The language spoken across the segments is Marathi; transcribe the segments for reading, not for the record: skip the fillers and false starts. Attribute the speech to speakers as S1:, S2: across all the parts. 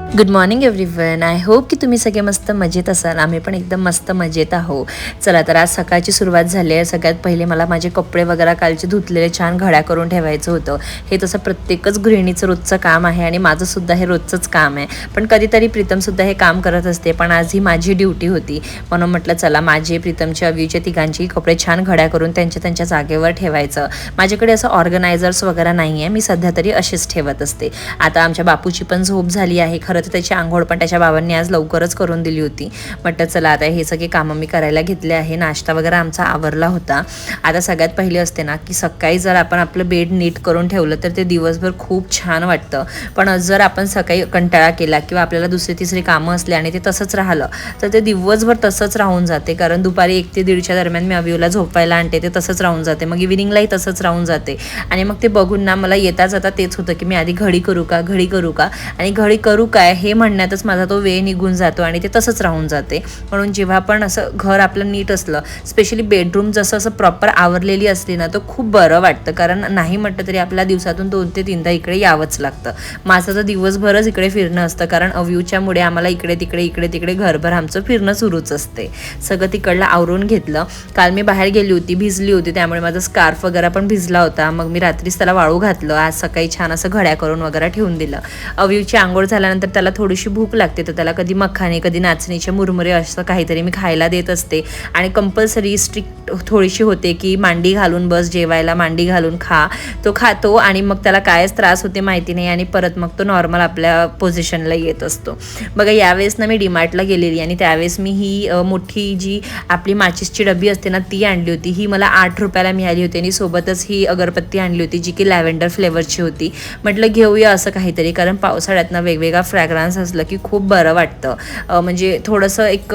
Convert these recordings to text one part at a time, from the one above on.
S1: Good morning everyone. I hope की तुम्ही सगळे मस्त मजेत असाल. आम्ही पण एकदम मस्त मजेत आहो. चला तर आज सकाळची सुरुवात झाली आहे. सगळ्यात पहिले मला माझे कपडे वगैरे कालचे धुतलेले छान घड्या करून ठेवायचं होतं. हे तसं प्रत्येकच गृहिणीचं रोजचं काम आहे आणि माझंसुद्धा हे रोजचंच काम आहे. पण कधीतरी प्रीतमसुद्धा हे काम करत असते, पण आज ही माझी ड्युटी होती. म्हणून म्हटलं चला माझे, प्रीतमच्या, अव्यूच्या तिघांची कपडे छान घड्या करून त्यांच्या जागेवर ठेवायचं. माझ्याकडे असं ऑर्गनायझर्स वगैरे नाही आहे, मी सध्या तरी असेच ठेवत असते. आता आमच्या बापूची पण झोप झाली आहे. खरं तर त्याची आंघोळ पण त्याच्या बाबांनी आज लवकरच करून दिली होती. म्हटलं चला आता हे सगळे कामं मी करायला घेतले आहे. नाश्ता वगैरे आमचा आवरला होता. आता सगळ्यात पहिले असते ना की सकाळी जर आपण आपलं बेड नीट करून ठेवलं तर ते दिवसभर खूप छान वाटतं. पण जर आपण सकाळी कंटाळा केला किंवा आपल्याला दुसरी तिसरी कामं असली आणि ते तसंच राहिलं तर ते दिवसभर तसंच राहून जाते. कारण दुपारी 1 ते 1:30च्या दरम्यान मी अव्यूला झोपायला आणते, ते तसंच राहून जाते. मग इव्हिनिंगलाही तसंच राहून जाते. आणि मग ते बघून ना मला येता जाता तेच होतं की मी आधी घडी करू का आणि घडी करू काय हे म्हणण्यातच माझा तो वेळ निघून जातो आणि ते तसंच राहून जाते. म्हणून जेव्हा पण असं घर आपलं नीट असलं, स्पेशली बेडरूम जसं असं प्रॉपर आवरलेली असली ना तर खूप बरं वाटतं. कारण नाही म्हटलं तरी आपल्या दिवसातून 2 ते 3दा इकडे यावंच लागतं. माझं तर दिवसभरच इकडे फिरणं असतं, कारण अव्यूच्यामुळे आम्हाला इकडे तिकडे घरभर आमचं फिरणं सुरूच असते. सगळं तिकडलं आवरून घेतलं. काल मी बाहेर गेली होती, भिजली होती, त्यामुळे माझा स्कार्फ वगैरे पण भिजला होता. मग मी रात्रीच त्याला वाळू घातलं. आज सकाळी छान असं घड्या करून वगैरे ठेवून दिलं. अव्यूची आंघोळ झाल्यानंतर त्याला थोडीशी भूक लागते, तर त्याला कधी मखाने, कधी नाचणीचे मुरमुरे असं काहीतरी मी खायला देत असते. आणि कंपल्सरी स्ट्रिक्ट थोडीशी होते की मांडी घालून बस जेवायला, मांडी घालून खा. तो खातो आणि मग त्याला कायच त्रास होते माहिती नाही आणि परत मग तो नॉर्मल आपल्या पोझिशनला येत असतो. बघा यावेळेस ना मी डीमार्टला गेलेली आणि त्यावेळेस मी ही मोठी जी आपली माचीसची डबी असते ना ती आणली होती. ही मला 8 रुपयाला मिळाली होती आणि सोबतच ही अगरबत्ती आणली होती जी की लॅव्हेंडर फ्लेवरची होती. म्हटलं घेऊया असं काहीतरी, कारण पावसाळ्यात ना वेगवेगळा फ्रॅग्रन्स असलं की खूप बरं वाटतं. म्हणजे थोडंसं एक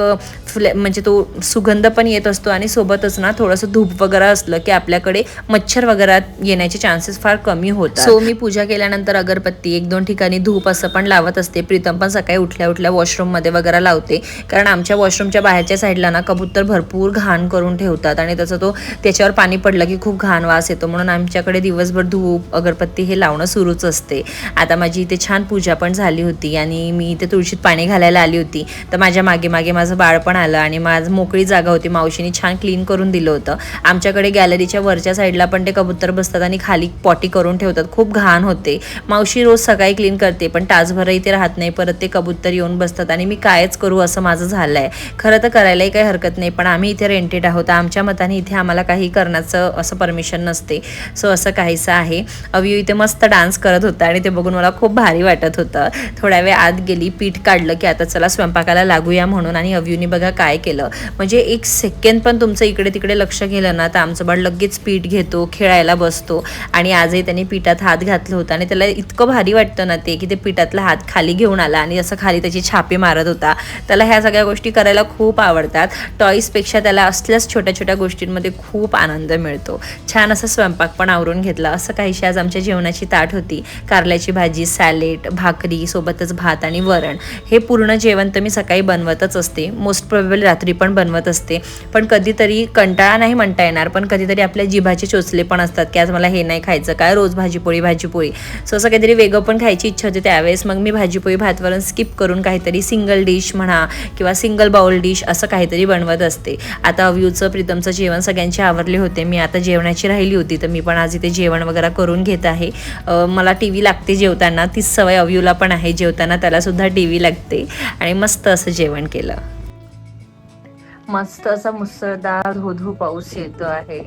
S1: म्हणजे तो सुगंध पण येत असतो आणि सोबतच ना थोडंसं धूप वगैरे असलं की आपल्याकडे मच्छर वगैरे येण्याचे चान्सेस फार कमी होतात. सो मी पूजा केल्यानंतर अगरबत्ती 1-2 ठिकाणी धूप असं पण लावत असते. प्रीतम पण सकाळी उठल्या वॉशरूममध्ये वगैरे लावते, कारण आमच्या वॉशरूमच्या बाहेरच्या साईडला ना कबूतर भरपूर घाण करून ठेवतात आणि त्याच्यावर पाणी पडलं की खूप घाण वास येतो. म्हणून आमच्याकडे दिवसभर धूप अगरबत्ती हे लावणं सुरूच असते. आता माझी इथे छान पूजा पण झाली होती आणि मी इथे तुळशीत पाणी घालायला आली होती, तर माझ्या मागे माझं बाळ पण आलं आणि माझं मोकळी जागा होती. मावशीने छान क्लीन करून दिलं होतं. आमच्याकडे गॅलरीच्या वरच्या साईडला पण ते कबूतर बसतात आणि खाली पॉटी करून ठेवतात, खूप घाण होते. मावशी रोज सकाळी क्लीन करते पण तासभर इथे राहत नाही, परत ते कबूतर येऊन बसतात आणि मी कायच करू असं माझं झालं आहे. खरं तर करायलाही काही हरकत नाही, पण आम्ही इथे रेंटेड आहोत. आमच्या मताने इथे आम्हाला काही करण्याचं असं परमिशन नसते. सो असं काहीसं आहे. अव्यू इथे मस्त डान्स करत होता आणि ते बघून मला खूप भारी वाटत होतं. थोड्या वेळ आत गेली, पीठ काढलं की आता चला स्वयंपाकाला लागूया म्हणून. आणि अव्यूनी बघा काय केलं, म्हणजे 1 सेकंड पण तुमचं इकडे तिकडे लक्ष गेलं ना तर आमचं बाळ लगेच पीठ घेतो, खेळायला बसतो. आणि आजही त्यांनी पिठात हात घातलं होतं आणि त्याला इतकं भारी वाटतं ना ते की ते पिठातला हात खाली घेऊन आला आणि असं खाली त्याची छापे मारत होता. त्याला ह्या सगळ्या गोष्टी करायला खूप आवडतात. टॉईजपेक्षा त्याला असल्याच छोट्या छोट्या गोष्टींमध्ये खूप आनंद मिळतो. छान असं स्वयंपाक पण आवरून घेतला. असं काहीशी आज आमच्या जेवणाची ताट होती. कारल्याची भाजी, सॅलेड, भाकरी, सोबतच भात आणि वरण. हे पूर्ण जेवण तर मी सकाळी बनवतच असते. मोस्ट प्रोबेबली रात्री पण बनवत असते. पण कधीतरी कंटाळा नाही म्हणता येणार, पण कधीतरी आपल्या जिभाचे चोचले पण असतात की आज मला हे नाही खायचं, काय रोज भाजीपोळी. सो असं काहीतरी वेगळं पण खायची इच्छा होते. त्यावेळेस मग मी भाजीपोळी भातवरण स्किप करून काहीतरी सिंगल डिश म्हणा किंवा सिंगल बाउल डिश असं काहीतरी बनवत असते. आता अव्यूचं, प्रीतमचं जेवण सगळ्यांचे आवरले होते. मी आता जेवणाची राहिली होती, तर मी पण आज इथे जेवण वगैरे करून घेत आहे. मला टीव्ही लागते जेवताना, तीच सवय अव्यूला पण आहे. जेवताना त्याला सुद्धा टीव्ही लागते आणि मस्त असं जेवण केलं. मस्त असा मुसळधार धो पाऊस येतो आहे.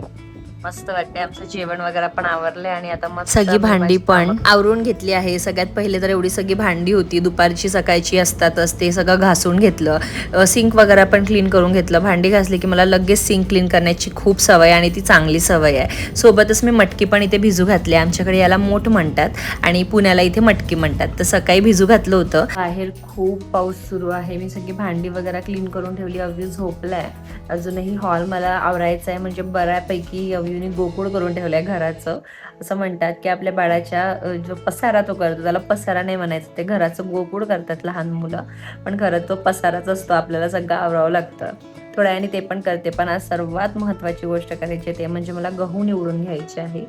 S1: मस्त वाटते. आमचं जेवण वगैरे पण आवरले आणि आता मस्त सगळी भांडी पण आवरून घेतली आहे. सगळ्यात पहिले तर एवढी सगळी भांडी होती, दुपारची सकाळची असतातच, ते सगळं घासून घेतलं. सिंक वगैरे पण क्लीन करून घेतलं. भांडी घासली की मला लगेच सिंक क्लीन करण्याची खूप सवय आणि ती चांगली सवय आहे. सोबतच मी मटकी पण इथे भिजू घातली. आमच्याकडे याला मोठ म्हणतात आणि पुण्याला इथे मटकी म्हणतात. तर सकाळी भिजू घातलं होतं. बाहेर खूप पाऊस सुरू आहे. मी सगळी भांडी वगैरे क्लीन करून ठेवली. अव्यू झोपलाय. अजूनही हॉल मला आवरायचा आहे, म्हणजे बऱ्यापैकी अवयूने गोकुळ करून ठेवलं आहे घराचं. असं म्हणतात की आपल्या बाळाच्या जो पसारा तो करतो, त्याला पसारा नाही म्हणायचं, ते घराचं गोकुळ करतात लहान मुलं. पण खरं तो पसाराच असतो, आपल्याला सगळं आवरावं लागतं. थोड्या वेळाने ते पण करते. पण आज सर्वात महत्त्वाची गोष्ट करायची ते म्हणजे मला गहू निवडून घ्यायचे आहे.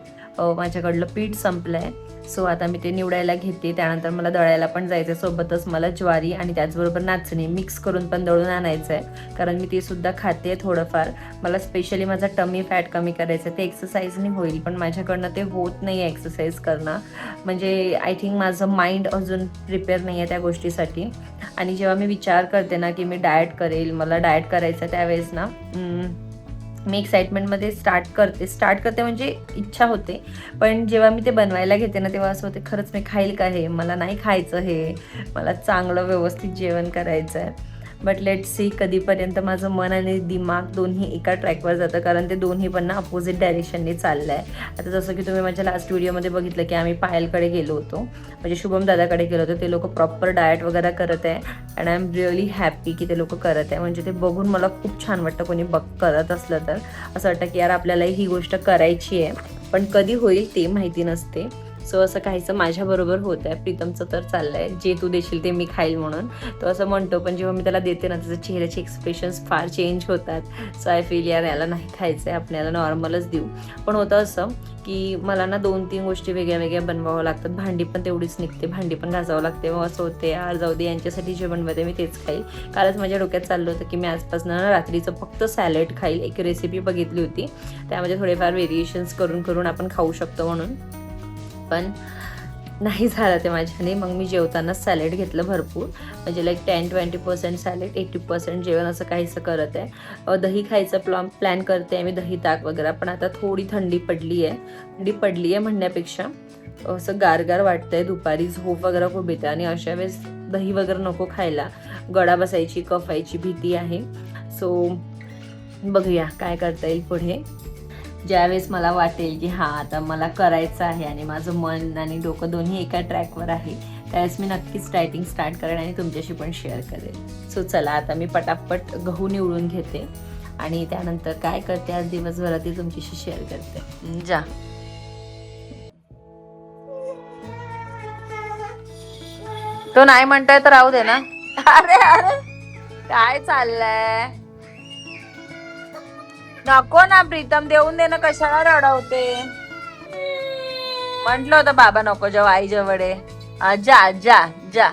S1: माझ्याकडलं पीठ संपलं आहे. सो आता मी ते निवडायला घेते. त्यानंतर मला दळायला पण जायचं आहे. सोबतच मला ज्वारी आणि त्याचबरोबर नाचणी मिक्स करून पण दळून आणायचं आहे, कारण मी ते सुद्धा खाते थोडंफार. मला स्पेशली माझा टमी फॅट कमी करायचं आहे. ते एक्सरसाइजने होईल, पण माझ्याकडनं ते होत नाही आहे एक्सरसाइज करणं. म्हणजे आय थिंक माझं माइंड अजून प्रिपेअर नाही आहे त्या गोष्टीसाठी. आणि जेव्हा मी विचार करते ना की मी डाएट करेल, मला डाएट करायचं त्यावेळेस ना मी एक्साइटमेंटमध्ये स्टार्ट करते म्हणजे इच्छा होते. पण जेव्हा मी ते बनवायला घेते ना तेव्हा असं होते, खरंच मी खाईल का हे? मला नाही खायचं हे. मला चांगलं व्यवस्थित जेवण करायचं आहे. बट लेट सी कधीपर्यंत माझं मन आणि दिमाग दोन्ही एका ट्रॅकवर जातं, कारण ते दोन्ही पण ना अपोजिट डायरेक्शनने चाललं आहे. आता जसं की तुम्ही माझ्या लास्ट व्हिडिओमध्ये बघितलं की आम्ही पायलकडे गेलो होतो, म्हणजे शुभम दादाकडे गेलो होतो. ते लोक प्रॉपर डाएट वगैरे करत आहे. And I am really happy की ते लोक करत आहे. म्हणजे ते बघून मला खूप छान वाटतं. कोणी करत असलं तर असं वाटतं की यार आपल्यालाही ही गोष्ट करायची आहे, पण कधी होईल ते माहिती नसते. सो असं काहीचं माझ्याबरोबर होत आहे. प्रीतमचं तर चाललं आहे, जे तू देशील ते मी खाईल म्हणून तो असं म्हणतो. पण जेव्हा मी त्याला देते ना त्याचे चेहऱ्याचे एक्सप्रेशन्स फार चेंज होतात. सो आय फील यार याला नाही खायचं आहे, आपण याला नॉर्मलच देऊ. पण होतं असं की मला ना 2-3 गोष्टी वेगळ्या वेगळ्या बनवावं लागतात. भांडी पण तेवढीच निघते, भांडी पण घासावं लागते. मग असं होते यार जाऊ दे, यांच्यासाठी जे बनवते मी तेच खाईल. कालच माझ्या डोक्यात चाललं होतं की मी आजपासून रात्रीचं फक्त सॅलड खाईल. एक रेसिपी बघितली होती, त्यामध्ये थोडेफार व्हेरिएशन्स करून करून आपण खाऊ शकतो म्हणून. पण नाही झालं ते माझ्याने. मग मी जेवताना सॅलड घेतलं भरपूर, म्हणजे लाईक 10-20% सॅलड, 80% जेवण, असं काहीसं करत आहे. दही खायचं प्लॅन करते आहे मी, दही ताक वगैरे. पण आता थोडी थंडी पडली आहे म्हणण्यापेक्षा असं गारगार वाटतंय. दुपारी झोप वगैरे खूप येते आणि अशा वेळेस दही वगैरे नको खायला, गळा बसायची कफायची भीती आहे. सो बघूया काय करता येईल पुढे. ज्यावेळेस मला वाटेल की हां आता मला करायचं आहे आणि माझं मन आणि डोकं दोन्ही एका ट्रॅकवर आहे, त्यावेळेस मी नक्कीच डायटिंग स्टार्ट करेन आणि तुमच्याशी पण शेअर करेन. सो चला आता मी पटापट गहू निवडून घेते आणि त्यानंतर काय करते आज दिवसभरात ते तुमच्याशी शेअर करते. जा तो नाही म्हणताय तर राहू दे ना. अरे अरे काय चाललंय? नको ना प्रीतम, देऊन दे ना, कशाला रडवते? म्हंटल होतं बाबा नको जेव्हा आई जवळ आहे. जा जा जा.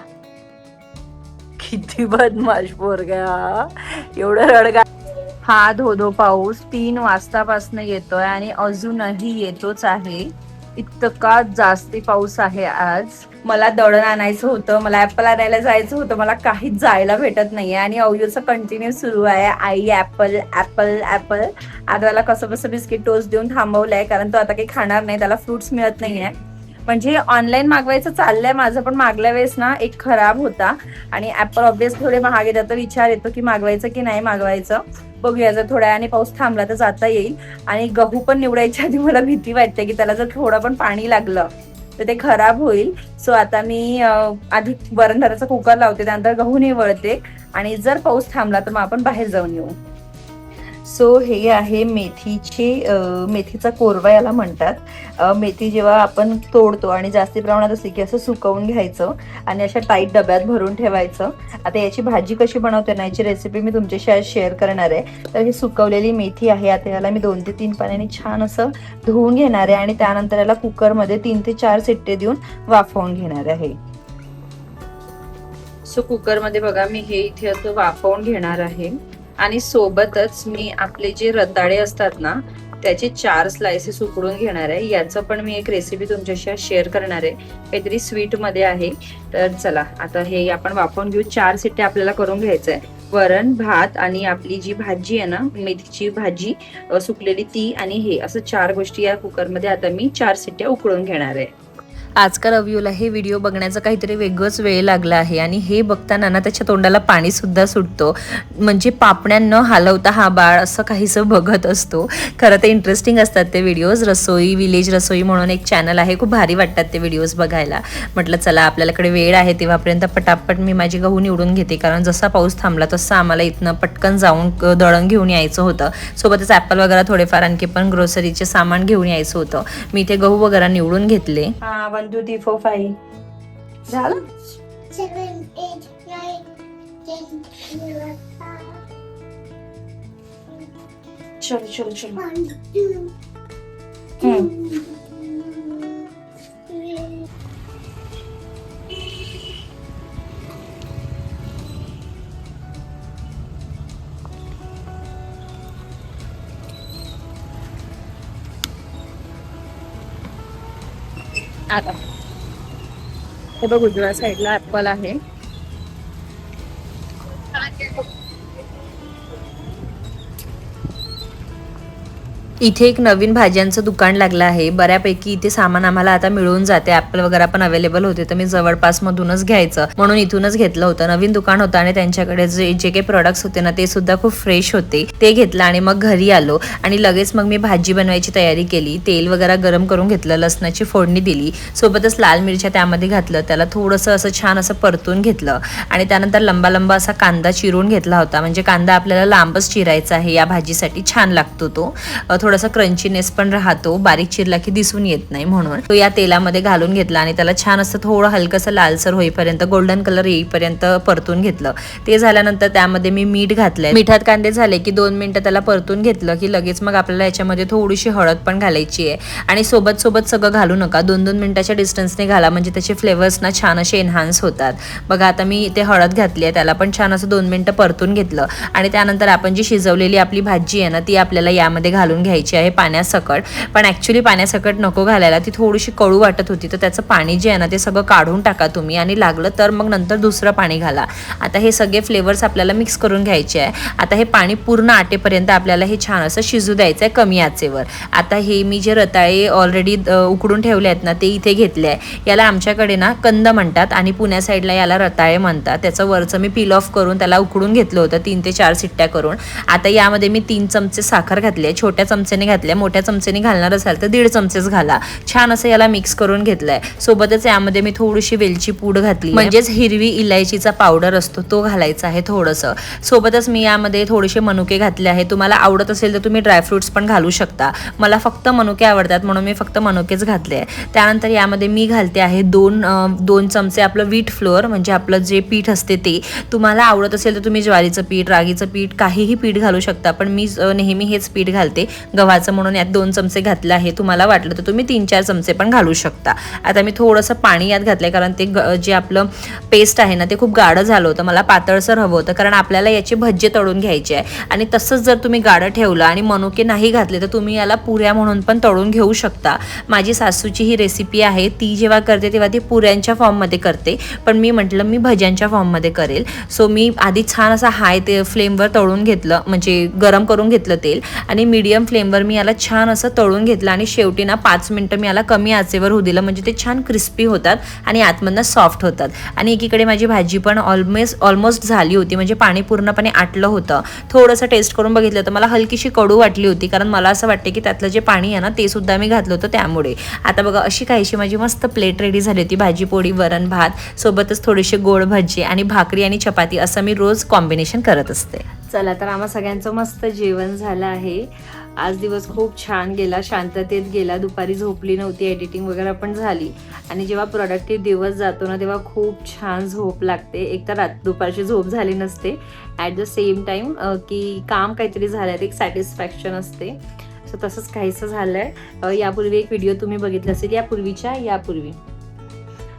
S1: किती बदमाश पोरगा, एवढं रडगा. हा धो पाऊस 3 वाजतापासून येतोय आणि अजूनही येतोच आहे. इतका जास्ती पाऊस आहे आज. मला दळण आणायचं होतं, मला ऍपल आणायला जायचं होतं, मला काहीच जायला भेटत नाहीये आणि अवयूचं कंटिन्यू सुरू आहे, आई ऍपल ऍपल ऍपल. आता त्याला कसं बसं बिस्किट टोस्ट देऊन थांबवलंय, कारण तो आता काही खाणार नाही, त्याला फ्रुट्स मिळत नाहीये. म्हणजे ऑनलाईन मागवायचं चाललंय माझं, पण मागल्या वेळेस ना एक खराब होता आणि ऍपल ऑब्वियस थोडे महाग येतात, तर विचार येतो की मागवायचं की नाही मागवायचं. बघूया, जर थोड्या वेळाने पाऊस थांबला तर जाता येईल. आणि गहू पण निवडायच्या आधी मला भीती वाटते की त्याला जर थोडं पण पाणी लागलं तर ते खराब होईल. सो आता मी आधी वरणधाराचा कुकर लावते, त्यानंतर गहू निवडते आणि जर पाऊस थांबला तर मग आपण बाहेर जाऊन येऊ. सो हे आहे मेथीचा कोरवा याला म्हणतात. मेथी जेव्हा आपण तोडतो आणि जास्ती प्रमाणात असते की असं सुकवून घ्यायचं आणि अशा टाईट डब्यात भरून ठेवायचं. आता याची भाजी कशी बनवते ना याची रेसिपी मी तुमच्याशी आज शेअर करणार आहे. तर ही सुकवलेली मेथी आहे, आता याला मी 2 ते 3 पाण्याने छान असं धुवून घेणार आहे आणि त्यानंतर याला कुकरमध्ये 3 ते 4 शिट्टे देऊन वाफवून घेणार आहे. सो कुकरमध्ये बघा मी हे इथे असं वाफवून घेणार आहे आणि सोबतच मी आपले जे रताळे असतात ना त्याचे 4 स्लाइसेस उकडून घेणार आहे. याचं पण मी एक रेसिपी तुमच्याशी शेअर करणार आहे, काहीतरी स्वीट मध्ये आहे. तर चला आता हे आपण वाफवून घेऊ. 4 शिट्ट्या आपल्याला करून घ्यायचं आहे. वरण भात आणि आपली जी भाजी आहे ना मेथीची भाजी सुकलेली ती आणि हे असं 4 गोष्टी या कुकरमध्ये आता मी 4 शिट्ट्या उकळून घेणार आहे. आजकाल अव्यूला हे व्हिडिओ बघण्याचा काहीतरी वेगळंच वेळ लागला आहे आणि हे बघताना ना त्याच्या तोंडाला पाणी सुद्धा सुटतो. म्हणजे पापण्या न हलवता हा बाळ असं काहीसं बघत असतो. खरं ते इंटरेस्टिंग असतात ते व्हिडिओज. रसोई विलेज रसोई म्हणून एक चॅनल आहे, खूप भारी वाटतात ते व्हिडिओज बघायला. म्हटलं चला आपल्याकडे वेळ आहे तेव्हापर्यंत पटापट मी माझी गहू निवडून घेते, कारण जसा पाऊस थांबला तसं आम्हाला इथनं पटकन जाऊन दळण घेऊन यायचं होतं. सोबतच ॲपल वगैरे थोडेफार आणखी पण ग्रोसरीचे सामान घेऊन यायचं होतं. मी इथे गहू वगैरे निवडून घेतले. 1 2 3 4 5 झालं.
S2: 7 8 9 10 11
S1: चलो चलो चलो.
S2: 1 2 3
S1: आता हे बघ उजव्या साईडला ऍपल आहे. इथे एक नवीन भाज्यांचं दुकान लागलं आहे. बऱ्यापैकी इथे सामान आम्हाला आता मिळून जाते. ऍपल वगैरे पण अवेलेबल होते, तर मी जवळपास मधूनच घ्यायचं म्हणून इथूनच घेतलं होतं. नवीन दुकान होतं आणि त्यांच्याकडे जे काही प्रोडक्ट्स होते ना ते सुद्धा खूप फ्रेश होते. ते घेतलं आणि मग घरी आलो आणि लगेच मग मी भाजी बनवायची तयारी केली. तेल वगैरे गरम करून घेतलं, लसणाची फोडणी दिली, सोबतच लाल मिरच्या त्यामध्ये घातलं, त्याला थोडंसं असं छान असं परतून घेतलं आणि त्यानंतर लंबा लंबा असा कांदा चिरून घेतला होता. म्हणजे कांदा आपल्याला लांबच चिरायचा आहे या भाजीसाठी, छान लागतो तो. थोडासा क्रंचीनेस पण राहतो, बारीक चिरला की दिसून येत नाही म्हणून. तो या तेलामध्ये घालून घेतला आणि त्याला छान असं थोडं हलकंसं लालसर होईपर्यंत, गोल्डन कलर येईपर्यंत परतून घेतलं. ते झाल्यानंतर त्यामध्ये मी मीठ घातलंय. मिठात कांदे झाले की 2 मिनिटं त्याला परतून घेतलं की लगेच मग आपल्याला याच्यामध्ये थोडीशी हळद पण घालायची आहे आणि सोबत सोबत सगळं घालू नका, 2-2 मिनिटाच्या डिस्टन्सने घाला, म्हणजे त्याचे फ्लेवर्स ना छान असे एनहान्स होतात. बघा आता मी ते हळद घातली आहे, त्याला पण छान असं 2 मिनिटं परतून घेतलं आणि त्यानंतर आपण जी शिजवलेली आपली भाजी आहे ना ती आपल्याला यामध्ये घालून घ्यायची आहे पाण्यासकट. पण ऍक्च्युली पाण्यासकट नको घालायला, ती थोडीशी कडू वाटत होती, तर त्याचं पाणी जे आहे ना ते सगळं काढून टाका तुम्ही आणि लागलं तर मग नंतर दुसरं पाणी घाला. आता हे सगळे फ्लेवर्स आपल्याला मिक्स करून घ्यायचे आहे. आता हे पाणी पूर्ण आटेपर्यंत आपल्याला हे छान असं शिजू द्यायचं आहे कमी आचेवर. आता हे मी जे रताळे ऑलरेडी उकडून ठेवले आहेत ना ते इथे घेतले आहे. याला आमच्याकडे ना कंद म्हणतात आणि पुण्या साईडला याला रताळे म्हणतात. त्याचं वरचं मी पील ऑफ करून त्याला उकडून घेतलं होतं 3 ते 4 शिट्ट्या करून. आता यामध्ये मी 3 चमचे साखर घातली आहे, छोट्या चमच्याने घातल्या, मोठ्या चमच्याने घालणार असाल तर 1.5 चमचेच घाला. छान असं याला मिक्स करून घेतलंय. सोबतच यामध्ये मी थोडीशी वेलची पूड घातली, म्हणजेच हिरवी इलायचीचा पावडर असतो तो घालायचा आहे थोडंसं. सोबतच मी यामध्ये थोडेसे मनुके घातले आहे. तुम्हाला आवडत असेल तर तुम्ही ड्रायफ्रुट्स पण घालू शकता. मला फक्त मनुके आवडतात म्हणून मी फक्त मनुकेच घातले आहे. त्यानंतर यामध्ये मी घालते आहे 2 चमचे आपलं व्हीट फ्लोअर, म्हणजे आपलं जे पीठ असते ते. तुम्हाला आवडत असेल तर तुम्ही ज्वारीचं पीठ, रागीचं पीठ, काहीही पीठ घालू शकता, पण मी नेहमी हेच पीठ घालते गव्हाचं म्हणून यात 2 चमचे घातले आहे. तुम्हाला वाटलं तर तुम्ही 3-4 चमचे पण घालू शकता. आता मी थोडंसं पाणी यात घातलंय कारण ते जे आपलं पेस्ट आहे ना ते खूप गाढं झालं होतं, मला पातळसर हवं होतं, कारण आपल्याला याचे भज्जे तळून घ्यायचे आहे. आणि तसंच जर तुम्ही गाढं ठेवलं आणि मनुके नाही घातले तर तुम्ही याला पुऱ्या म्हणून पण तळून घेऊ शकता. माझी सासूची ही रेसिपी आहे, ती जेव्हा करते तेव्हा ती पुऱ्यांच्या फॉर्ममध्ये करते, पण मी म्हटलं मी भज्यांच्या फॉर्ममध्ये करेल. सो मी आधी छान असा हाय ते फ्लेमवर तळून घेतलं, म्हणजे गरम करून घेतलं तेल, आणि मीडियम फ्लेमवर मी याला छान असं तळून घेतलं आणि शेवटी ना 5 मिनिटं मी याला कमी आचेवर होऊ दिलं, म्हणजे ते छान क्रिस्पी होतात आणि आतमधनं सॉफ्ट होतात. आणि एकीकडे माझी भाजी पण ऑलमोस्ट झाली होती, म्हणजे पाणी पूर्णपणे आटलं होतं. थोडंसं टेस्ट करून बघितलं तर मला हलकीशी कडू वाटली होती, कारण मला असं वाटते की त्यातलं जे पाणी आहे ना ते सुद्धा मी घातलं होतं त्यामुळे. आता बघा अशी काहीशी माझी मस्त प्लेट रेडी झाली होती. भाजी पोळी, वरण भात, सोबतच थोडेसे गोड भजी आणि भाकरी आणि चपाती असं मी रोज कॉम्बिनेशन करत असते. चला तर आम्हा सगळ्यांचं मस्त जेवण झालं आहे. आज दिवस खूप छान गेला, शांततेत गेला. दुपारी झोपली नव्हती, एडिटिंग वगैरे पण झाली. आणि जेव्हा प्रोडक्टिव्ह दिवस जातो ना तेव्हा खूप छान झोप लागते. एक तर दुपारची झोप झाली नसते, ॲट द सेम टाईम की काम काहीतरी झालं एक सॅटिस्फॅक्शन असते. सो तसंच काहीसं झालं आहे. यापूर्वी एक व्हिडिओ तुम्ही बघितला असेल, यापूर्वी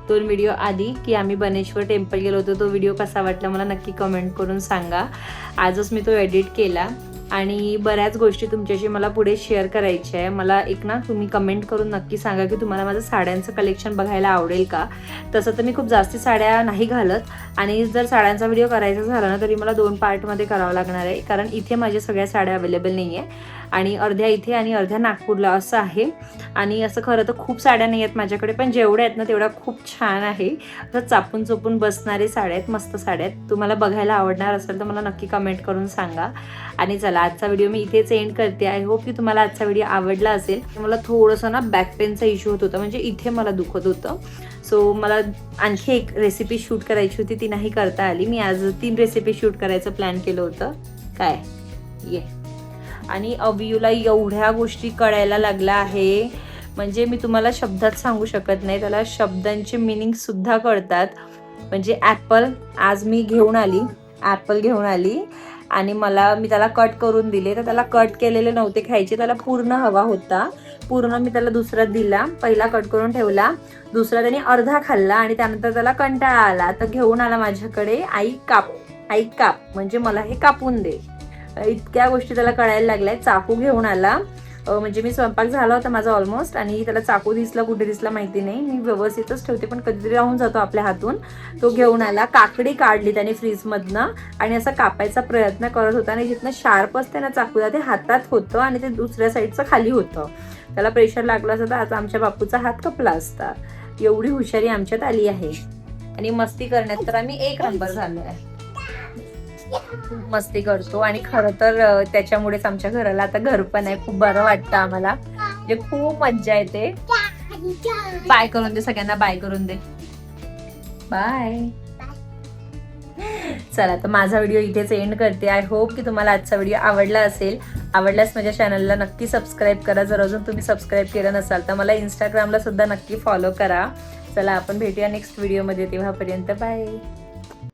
S1: 2 व्हिडिओ आधी की आम्ही बनेश्वर टेम्पल गेलो होतो. तो व्हिडिओ कसा वाटला मला नक्की कमेंट करून सांगा. आजच मी तो एडिट केला आणि बऱ्याच गोष्टी तुमच्याशी मला पुढे शेअर करायच्या आहे. मला एक ना तुम्ही कमेंट करून नक्की सांगा की तुम्हाला माझं साड्यांचं कलेक्शन बघायला आवडेल का. तसं तर मी खूप जास्ती साड्या नाही घालत आणि जर साड्यांचा व्हिडिओ करायचा झाला ना तरी मला 2 पार्टमध्ये करावं लागणार आहे, कारण इथे माझ्या सगळ्या साड्या अवेलेबल नाही आहे. आणि अर्ध्या इथे आणि अर्ध्या नागपूरला असं आहे. आणि असं खरं तर खूप साड्या नाही आहेत माझ्याकडे, पण जेवढ्या आहेत ना तेवढ्या खूप छान आहे. असं चापून चोपून बसणारे साड्या आहेत, मस्त साड्या आहेत. तुम्हाला बघायला आवडणार असेल तर मला नक्की कमेंट करून सांगा. आणि चला आजचा व्हिडिओ मी इथेच एंड करते. आय होप की तुम्हाला आजचा व्हिडिओ आवडला असेल. मला थोडंसं ना बॅक पेनचा इश्यू होत होता, म्हणजे इथे मला दुखत होतं. सो मला आणखी एक रेसिपी शूट करायची होती, ती नाही करता आली. मी आज 3 रेसिपी शूट करायचं प्लॅन केलं होतं. काय ये आणि अवियूला एवढ्या गोष्टी कळायला लागल्या आहे, म्हणजे मी तुम्हाला शब्दात सांगू शकत नाही. त्याला शब्दांचे मिनिंग सुद्धा कळतात. म्हणजे ॲपल आज मी घेऊन आली, ॲपल घेऊन आली आणि मी त्याला कट करून दिले. तर त्याला कट केलेले नव्हते खायचे, त्याला पूर्ण हवा होता. पूर्ण मी त्याला दुसरा दिला, पहिला कट करून ठेवला, दुसरा त्याने अर्धा खाल्ला आणि त्यानंतर त्याला कंटाळा आला. तर घेऊन आला माझ्याकडे, आई काप म्हणजे मला हे कापून दे. इतक्या गोष्टी त्याला कळायला लागल्या. चाकू घेऊन आला, म्हणजे मी स्वयंपाक झाला होता माझा ऑलमोस्ट आणि त्याला चाकू दिसला, कुठे दिसला माहिती नाही. मी व्यवस्थितच ठेवते पण कधीतरी राहून जातो आपल्या हातून. तो घेऊन आला, काकडी काढली त्याने फ्रीजमधनं आणि असं कापायचा प्रयत्न करत होता आणि जिथनं शार्प असते ना चाकूला ते हातात होतं आणि ते दुसऱ्या साईडचं खाली होतं. त्याला प्रेशर लागलं असतं तर आज आमच्या बापूचा हात कपला असता. एवढी हुशारी आमच्यात आली आहे. आणि मस्ती करण्यात तर आम्ही 1 नंबर झालो आहे. मस्ती करतो आणि खरं तर त्याच्यामुळेच आमच्या घराला आता घर पण आहे. खूप बरं वाटतं आम्हाला, म्हणजे खूप मज्जा येते. बाय करून दे सगळ्यांना, बाय करून दे, बाय. चला तर माझा व्हिडिओ इथेच एंड करते. आय होप की तुम्हाला आजचा व्हिडिओ आवडला असेल. आवडल्यास माझ्या चॅनलला नक्की सबस्क्राईब करा. जर अजून तुम्ही सबस्क्राईब केलं नसाल तर मला इंस्टाग्रामला सुद्धा नक्की फॉलो करा. चला आपण भेटूया नेक्स्ट व्हिडिओमध्ये, तेव्हापर्यंत बाय.